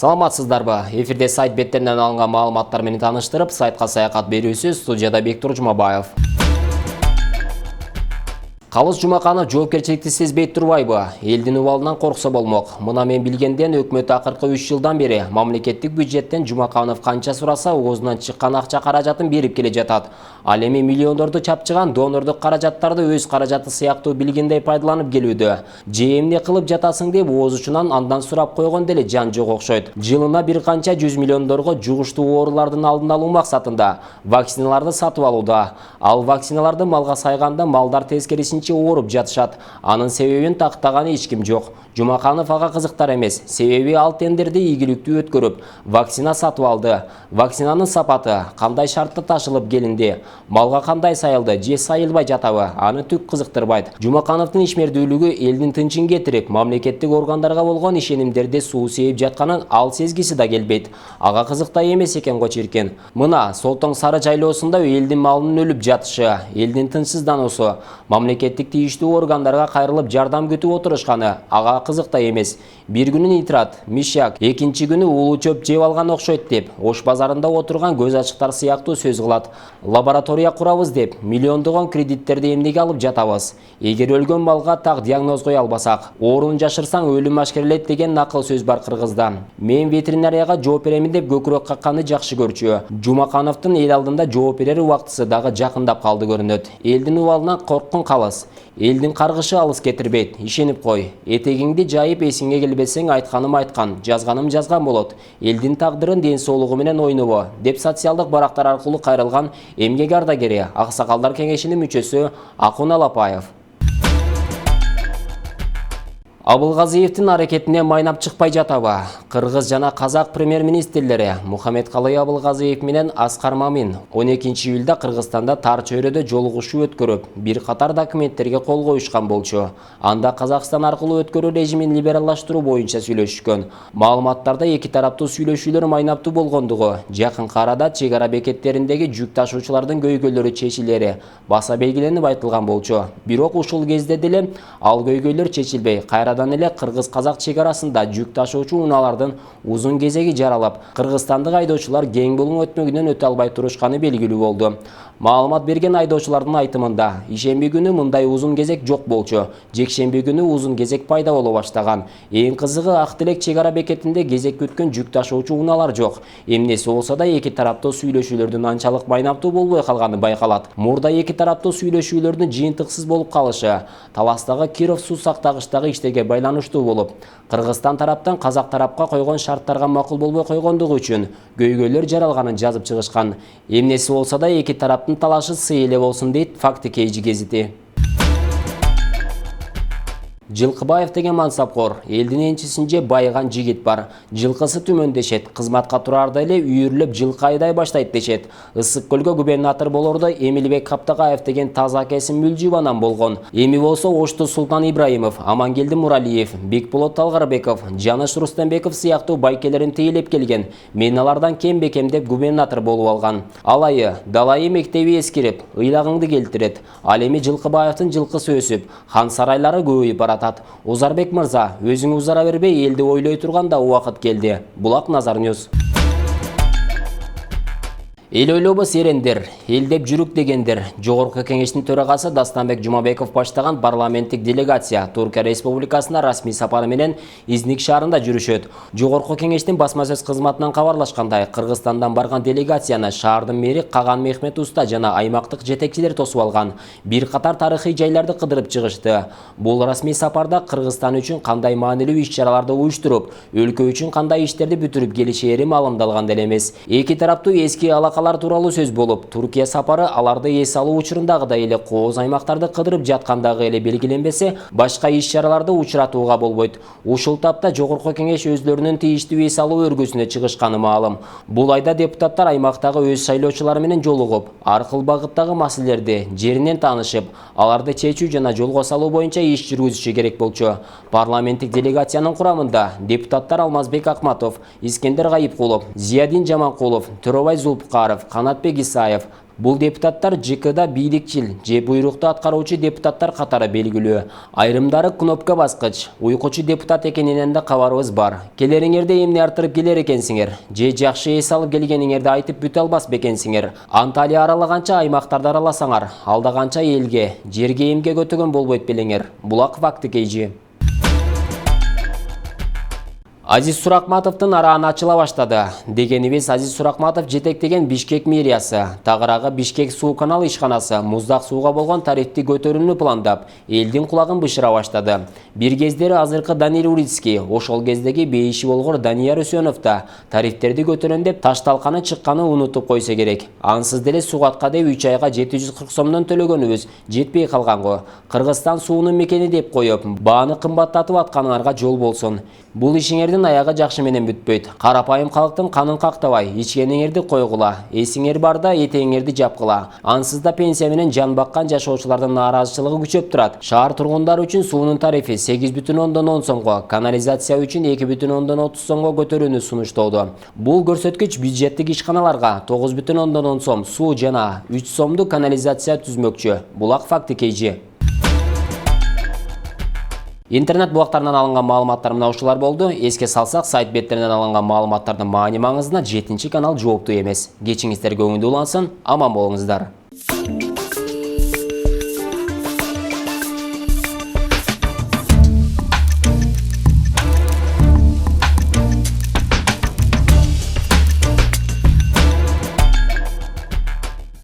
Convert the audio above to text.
Саламатсыздарбы? Эфирде сайт беттеринен алынган маалыматтар менен таныштырып, сайтка саякат берүүсү студияда Бектур Жумабаев. Калыс Жумаканов жоопкерчиликти сезбей турбайбы? Элдин убалынан корксо болмок. Мына мен билгенден өкмөт акыркы 3 жылдан бери мамлекеттик бюджеттен Жумаканов канча сураса оозунан чыккан акча каражатын берип келе жатат. Ал эми миллиондорду чапчыган донордук каражаттарды өз каражаты сыяктуу билгендей пайдаланып келүүдө. Же эмне кылып жатасың деп ооз учунан андан сурап койгон деле жан жок окшойт. Жылына бир канча 100 миллиондорго жугуштуу оорулардын алдын алуу максатында вакциналарды сатып алууда. Ал вакциналарды малга сайганда малдар тескерисинче ооруп жатышат. Анын себебин тактаганы эч ким жок. Жумаканов ага кызыктар эмес. Себеби ал тендерди ийгиликтүү өткөрүп, вакцина сатып алды. Вакцинанын сапаты кандай шартта ташылып келинди, малга кандай сайылды, же сайылбай жатабы, аны түк кызыктырбайт. Жумакановдун ишмердүүлүгү элдин тынчын кетирип, мамлекеттик органдарга болгон ишенимдерди суу сээп жатканын ал сезгиси да келбейт. Ага кызыктай эмес экен го чиркен. Мына Солтоң Сары жайлоосунда элдин малынын өлүп жатышы, элдин тынчсыздануусу, мамлекеттик тийиштүү органдарга кайрылып жардам күтүп отурушканы ага кызыктай эмес. Бир күнү нитрат, мишак, экинчи күнү улуу чөп жеп алган окшойт деп, Ош базарында отурган көз ачыктар сыяктуу сөз кылат. Лаборатория курабыз деп, миллиондогон кредиттерди эмнеге алып жатабыз? Эгер өлгөн малга так диагноз кое албасак, оорун жашырсаң өлүм ашкерелет деген накыл сөз бар кыргызда. Мен ветеринарияга жооп беремин деп көкүрөк какканды жакшы көрчү. Жумакановдун эл алдында жооп берер убактысы дагы жакындап калды көрүнөт. Элдин убалынан корккун калыс. Элдин каргышы алыс кетирбейт, ишенип кой. Этегиңди жайып эсиңе келбесең айтканым айткан, жазганым жазган болот. Элдин тагдырын ден соолугу менен ойнобо, деп социалдык барактар аркылуу кайрылган эмгек ардагери, Аксакалдар кеңешинин мүчөсү Акун Алапаев. Абылгазиевдин аракетине майнап чыкпай жатабы? Кыргыз жана казак премьер-министрлери Мухаммедкалый Абылгазиев менен Аскар Мамин 12-июлда Кыргызстанда тар чөйрөдө жолугушуу өткөрүп, бир катар документтерге кол коюшкан болчу. Анда Казакстан аркылуу өткөрүү режимин либералдаштыруу боюнча сүйлөшүшкөн. Маалыматтарда эки тараптуу сүйлөшүүлөр майнаптуу болгондугу, жакын арада чек ара бекеттериндеги жүк ташуучулардын көйгөйлөрү чечилери баса белгиленип айтылган болчу. Бирок ушул кезде деле ал көйгөйлөр чечилбей, кайрадан эле кыргыз-казак чек арасында жүк ташуучу унаалардын узун кезеги жаралап, кыргызстандык айдоочулар кең булуң өтмөгүнөн өтө албай турушканы белгилүү болду. Маалымат берген айдоочулардын айтымында, ишемби күнү мындай узун кезек жок болчу, жекшемби күнү узун кезек пайда боло баштаган. Эң кызыгы Ак Тилек чек ара бекетинде кезек күткөн жүк ташуучу унаалар жок. Эмнеси болсо да эки тараптуу сүйлөшүүлөрдүн анчалык майнаптуу болбой калганы байкалат. Мурда эки тараптуу сүйлөшүүлөрдүн жыйынтыксыз болуп калышы, таластагы Киров суу сактагычтагы иштерге байланыштуу болуп, Кыргызстан тараптан казак тарапка койгон шарттарга макул болбой койгондугу үчүн көйгөйлөр жаралганын жазып чыгышкан. Эмнеси болсо да эки тараптын талашы сый эле болсун дейт Факты Кейжи гезити. Жылкыбаев деген мансапкор, элдин энчисинче байыган жигит бар. Жылкысы түмөндешет, кызматка турарда эле үйүрүлүп жылкы айдай баштайт дешет. Ысык көлгө губернатор болордо Эмилбек Каптагаев деген таза акесин мүлжүп анан болгон. Эми болсо Ошто Султан Ибраимов, Амангелди Муралиев, Бекболот Талгарбеков, Жаныш Рустембеков сыяктуу байкелерин тейлеп келген. Мен алардан кем-бекем деп губернатор болуп алган. Алайы, далайы мектеби эскирип, ыйлагыңды келтирет. Ал эми Жылкыбаевдин жылкысы өсүп, хан сарайлары көбөйүп барат. Озарбек мырза, өзүң узара бербей элди ойлой турганда убакыт келди. Булак Назар Ньюс. Эл ойлобос эрендер, эл деп жүрүк дегендер. Жогорку кеңештин төрагасы Дастанбек Жумабеков баштаган парламенттик делегация Түркия Республикасына расмий сапары менен Изник шаарында жүрүшөт. Жогорку кеңештин басма сөз кызматынан кабарлашкандай, Кыргызстандан барган делегацияны шаардын мэри Каган Мехмет Уста жана аймактык жетекчилер тосуп алган. Бир катар тарыхый жайларды кыдырып чыгышты. Бул расмий сапарда Кыргызстан үчүн кандай маанилүү иш-чараларды уюштуруп, өлкө үчүн кандай иштерди бүтүрүп келишери маалымдалган деле эмес. Эки тараптуу эски алакалар тууралуу сөз болуп, Түркия сапары аларды эс алуу учурундагыдай эле кооз аймактарды кыдырып жаткандагы эле белгиленбесе, башка иш-чараларды учуратууга болбойт. Ушул тапта жогорку кеңеш өзлөрүнүн тийиштүү эс алуу өргүсүнө чыгышканы маалым. Бул айда депутаттар аймактагы өз шайлоочулары менен жолугуп, ар кыл багыттагы маселелерди жеринен таанышып, аларды чечүү жана жолго салуу боюнча иш жүргүзүшү керек болчу. Парламенттик делегациянын курамында депутаттар Алмазбек Акматов, Искендер Гайыпкулов, Зиядин Жаманкулов, Төрөбай Зулпукаров, Сапаров, Канатбек Исаев. Бул депутаттар ЖКда бийликчил же буйрукту аткаруучу депутаттар катары белгилүү. Айрымдары кнопка баскыч, уйкучу депутат экенинен да кабарыбыз бар. Келериңерде эмне артырып келер экенсиңер, же жакшы эс алып келгениңерди айтып бүтө албас бекенсиңер. Анталия аралаганча аймактарды араласаңар, алдаганча элге, жерге эмге көтөгөн болбойт белеңер. Булак факты кейжи. Азиз Суракматовдун арааны ачыла баштады. Дегенибиз Азиз Суракматов жетектеген Бишкек мэриясы, тагыраагы Бишкек суу канал ишканасы муздак сууга болгон тарифти көтөрүүнү пландап, элдин кулагын бышыра баштады. Бир кездери азыркы Данил Урицкий, ошол кездеги бейиши болгор Данияр Өсөнов да тарифтерди көтөрөн деп ташталканы чыкканы унутуп койсо керек. Ансыз деле сугатка деп 3 айга 740 сомдон төлөгөнүбүз жетпей калган го. Кыргызстан суунун мекени деп коюп, бааны кымбаттатып атканыңарга жол болсун. Бул ишиңердин аягы жакшы менен бүтпөйт. Карапайым калктын канын кактабай, ичкениңерди койгула, эсиңер барда этеңерди жапкыла. Ансыз да пенсия менен жан баккан жашоочулардын нааразычылыгы күчөп турат. Шаар тургундары үчүн суунун тарифи 8,10 сомго, канализация үчүн 2,30 сомго көтөрүүнү сунуштоодо. Бул көрсөткүч бюджеттик ишканаларга 9,10 сом суу жана 3 сомду канализация түзмөкчү. Булак факты кейжи. Интернет булактарынан алынган маалыматтар мына ушулар болду. Эске салсак, сайт беттеринен алынган маалыматтардын маани маңызына 7-канал жооптуу эмес. Кечиңиздер көңүлдүү улансын, аман болуңуздар.